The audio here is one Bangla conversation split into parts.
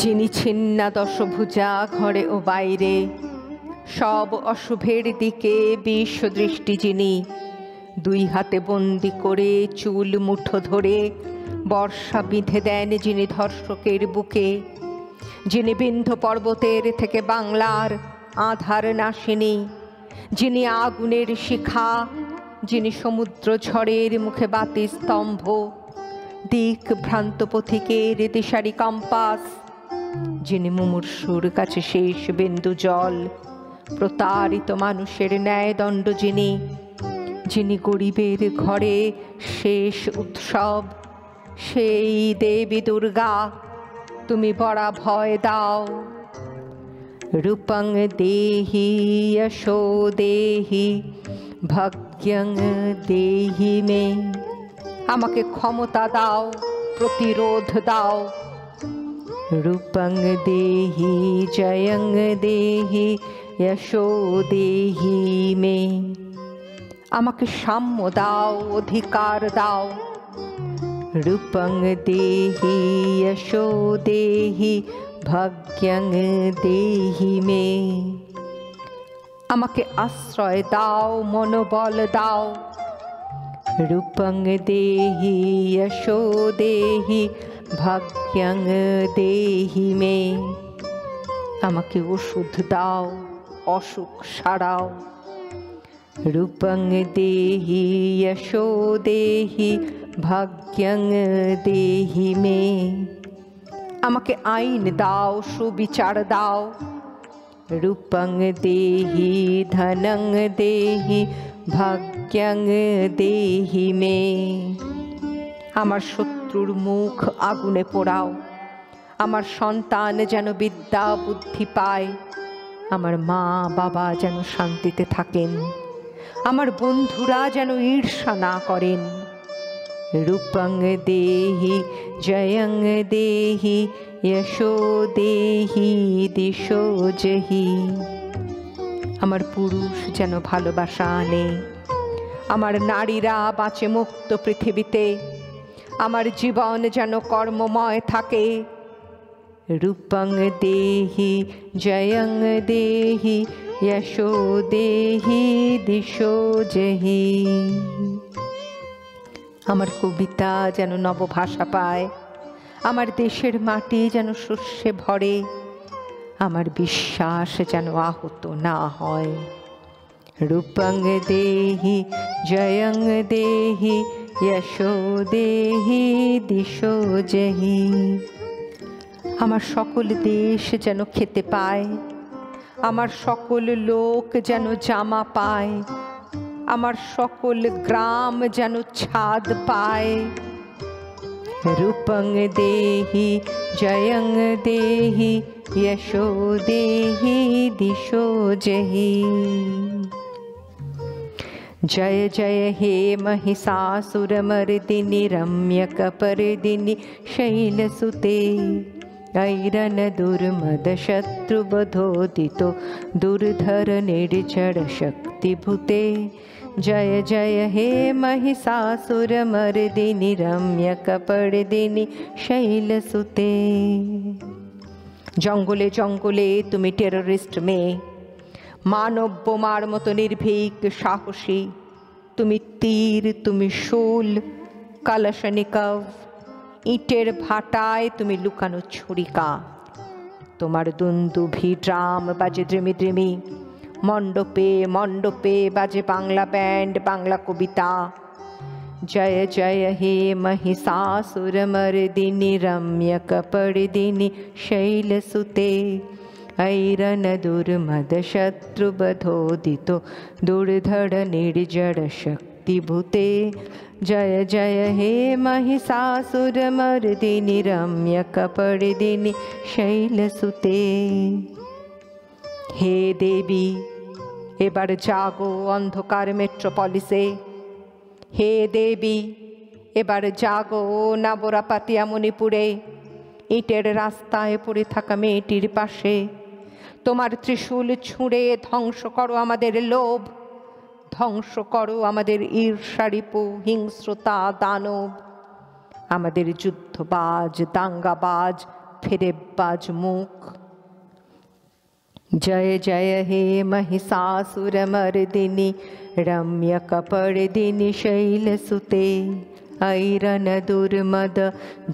যিনি ছিন্না দশভুজা ঘরে ও বাইরে, সব অশুভের দিকে বিশ্ব দৃষ্টি যিনি, দুই হাতে বন্দি করে চুল মুঠো ধরে বর্ষা বিঁধে দেন যিনি ধর্ষকের বুকে, যিনি বিন্ধ্য পর্বতের থেকে বাংলার আধার নাশিনী, যিনি আগুনের শিখা, যিনি সমুদ্র ঝড়ের মুখে বাতি স্তম্ভ, দিক ভ্রান্ত পথিকের দিশারি কম্পাস, যিনি মুমূর্ষুর কাছে শেষ বিন্দু জল, প্রতারিত মানুষের ন্যায়দণ্ড যিনি, যিনি গরিবের ঘরে শেষ উৎসব, সেই দেবী দুর্গা তুমি বড়া ভয় দাও। রূপং দেহি যশো দেহি ভাগ্যং দেহি মে, আমাকে ক্ষমতা দাও, প্রতিরোধ দাও। রূপং দেহি জয়ং দেহি যশো দেহি মে, আমাকে সাম্য দাও, অধিকার দাও। রূপং দেহি যশো দেহি ভাগ্যং দেহি মে, আমাকে আশ্রয় দাও, মনোবল দাও। রূপং দেহি যশো দেহি ভাগ্যং দেহি মে, আমাকে ওষুধ দাও, অসুখ সারাও। রূপং দেহি যশো দেহি ভাগ্যং দেহি মে, আমাকে আইন দাও, সুবিচার দাও। রূপং দেহি ধনং দেহি ভাগ্যং দেহি মে, আমার শত্রুর মুখ আগুনে পোড়াও, আমার সন্তান যেন বিদ্যা বুদ্ধি পায়, আমার মা বাবা যেন শান্তিতে থাকেন, আমার বন্ধুরা যেন ঈর্ষা না করেন। রূপং দেহি জয়ং দেহি যশো দেহি দিশো জহি, আমার পুরুষ যেন ভালোবাসা আনে, আমার নারীরা বাঁচে মুক্ত পৃথিবীতে, আমার জীবন যেন কর্মময় থাকে। রূপং দেহি জয়ং দেহি যশো দেহি দিশো জহি, আমার কবিতা যেন নবভাষা পায়, আমার দেশের মাটি যেন শস্যে ভরে, আমার বিশ্বাস যেন আহত না হয়। রূপং দেহি জয়ং দেহি যশো দেহি দিশো জহি, আমার সকল দেশ যেন খেতে পায়, আমার সকল লোক যেন জামা পায়, আমার সকল গ্রাম যেন ছাদ পায়। রূপং দেহি জয়ং দেহি যশো দেহি দিশো জহি। जय जय हे महिषासुरमर्दिनि रम्यकपर्दिनि शैलसुते, ऐरन दुर्मदशत्रुवधोदितो दुर्धर निर्जर शक्तिभूते। जय जय हे महिषासुरमर्दिनि रम्यकपर्दिनि शैलसुते। जंगले जंगले तुमी टेररिस्ट मेये, मानव बोमार मतो निर्भीक साहसी, तुमी तीर तुमी शूल कालाशनिकव, इटेर भाटाय तुमी लुकानो छुरिका, तोमार दुंदुभि ड्राम बाजे द्रिमी द्रिमी, मंडपे मंडपे बाजे बांगला बैंड बांगला कविता। जय जय हे महिषासुरमर्दिनि रम्यकपर्दिनि शैलसुते, ऐरन दुर्मदशत्रुवधोदितो दुर्धर निर्जर शक्तिभूते। जय जय हे महिषासुरमर्दिनि रम्यकपर्दिनि शैलसुते। हे देवी एबार जागो अंधकार मेट्रोपलिसे, हे देवी एबार जागो नाबरापातिया मणिपुरे, इटेर रास्ताय पड़े थाका मेয়েটির पाशे তোমার ত্রিশূল ছুঁড়ে ধ্বংস করো আমাদের লোভ, ধ্বংস করো আমাদের ঈর্ষারিপু হিংস্রতা দানব, আমাদের যুদ্ধবাজ দাঙ্গাবাজ ফেরে বাজ মুখ। जय जय हे महिषासुरमर्दिनि रम्यकपर्दिनि शैलसुते ऐरन दुर्मद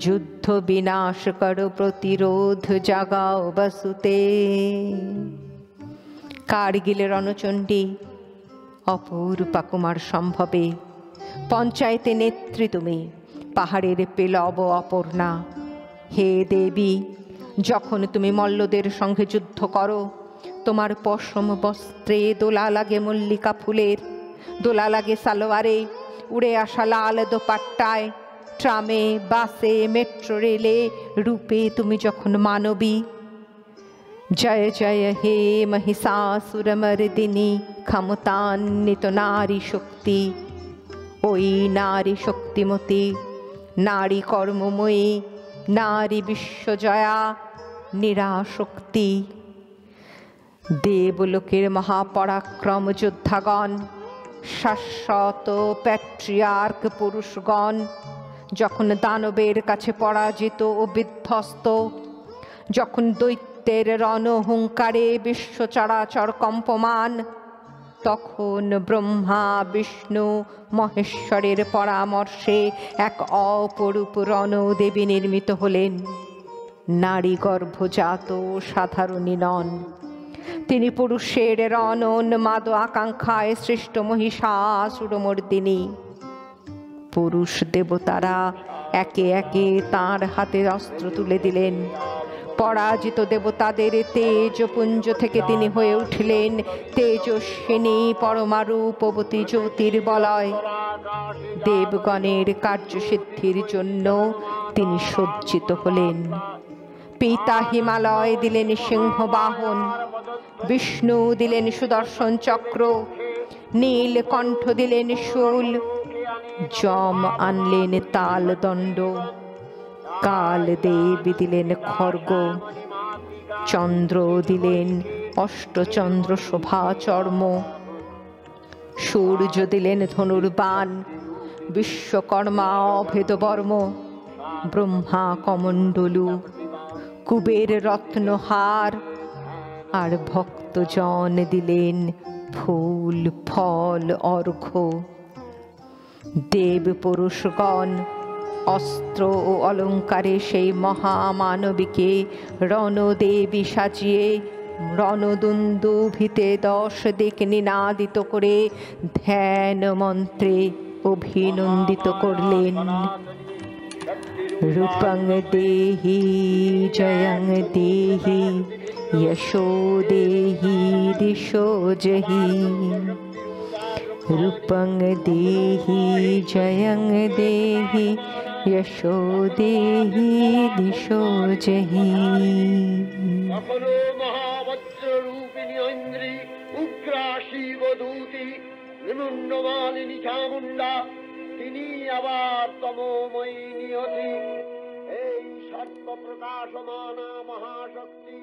যুদ্ধ বিনাশ করো প্রতিরোধ জাগাও বসুতে। কার্গিলের রণচণ্ডী অপূর্বা কুমার সম্ভবে, পঞ্চায়েতে নেত্রী তুমি, পাহাড়ের পেলব অপর্ণা। হে দেবী, যখন তুমি মল্লদের সঙ্গে যুদ্ধ করো, তোমার পশম বস্ত্রে দোলা লাগে মল্লিকা ফুলের, দোলা লাগে সালোয়ারে, উড়ে আসা লাল দোপাট্টায়, ট্রামে বাসে মেট্রো রেলে রূপে তুমি যখন মানবী। জয় জয় হে महिषासुरमर्दिनि ক্ষমতান্বিত নারী শক্তি। ওই নারী শক্তিমতী, নারী কর্মময়ী, নারী বিশ্বজয়া, নিরাশক্তি। দেবলোকের মহাপরাক্রম যোদ্ধাগণ, শাশ্বত প্যাট্রিয়ার্ক পুরুষগণ যখন দানবের কাছে পরাজিত ও বিধ্বস্ত, যখন দৈত্যের রণহুঙ্কারে বিশ্ব চরাচর কম্পমান, তখন ব্রহ্মা বিষ্ণু মহেশ্বরের পরামর্শে এক অপরূপ রণদেবী নির্মিত হলেন। নারী গর্ভজাত সাধারণী নন, তিনি পুরুষের রণোন্মাদ আকাঙ্ক্ষায় সৃষ্ট মহিষাসুরমর্দিনী। পুরুষ দেবতারা একে একে তাঁর হাতে অস্ত্র তুলে দিলেন। পরাজিত দেবতাদের তেজপুঞ্জ থেকে তিনি হয়ে উঠলেন তেজস্বিনী পরমারূপবতী জ্যোতির্বলয়। দেবগণের কার্যসিদ্ধির জন্য তিনি সজ্জিত হলেন। পিতা হিমালয় দিলেন সিংহবাহন, বিষ্ণু দিলেন সুদর্শন চক্র, নীলকণ্ঠ দিলেন শূল, যম আনলেন তাল দণ্ড, কাল দেবী দিলেন খড়গ, চন্দ্র দিলেন অষ্টচন্দ্র শোভা চর্ম, সূর্য দিলেন ধনুর্বাণ, বিশ্বকর্মা অভেদ বর্ম, ব্রহ্মা কমণ্ডলু, কুবের রত্নহার, আর ভক্তজন দিলেন ফুল ফল অর্ঘ্য। দেব পুরুষগণ অস্ত্র ও অলঙ্কারে সেই মহামানবীকে রণদেবী সাজিয়ে রণদুন্দুভিতে 10 দিক নিনাদিত করে ধ্যান মন্ত্রে অভিনন্দিত করলেন। রূপং দেহি জয়ং দেহি यशो देहि दिशो जहि। रूपं देहि जयं देहि यशो देहि दिशो जहि। সকলো মহাবজ্র রূপিণী ঐন্দ্রী উগ্রা শিবদূতি নিমুন্নমালিনী চামুণ্ডা, তিনি আবার তমোময়ী নিয়তি। এই সর্ব প্রকাশমানা মহাশক্তি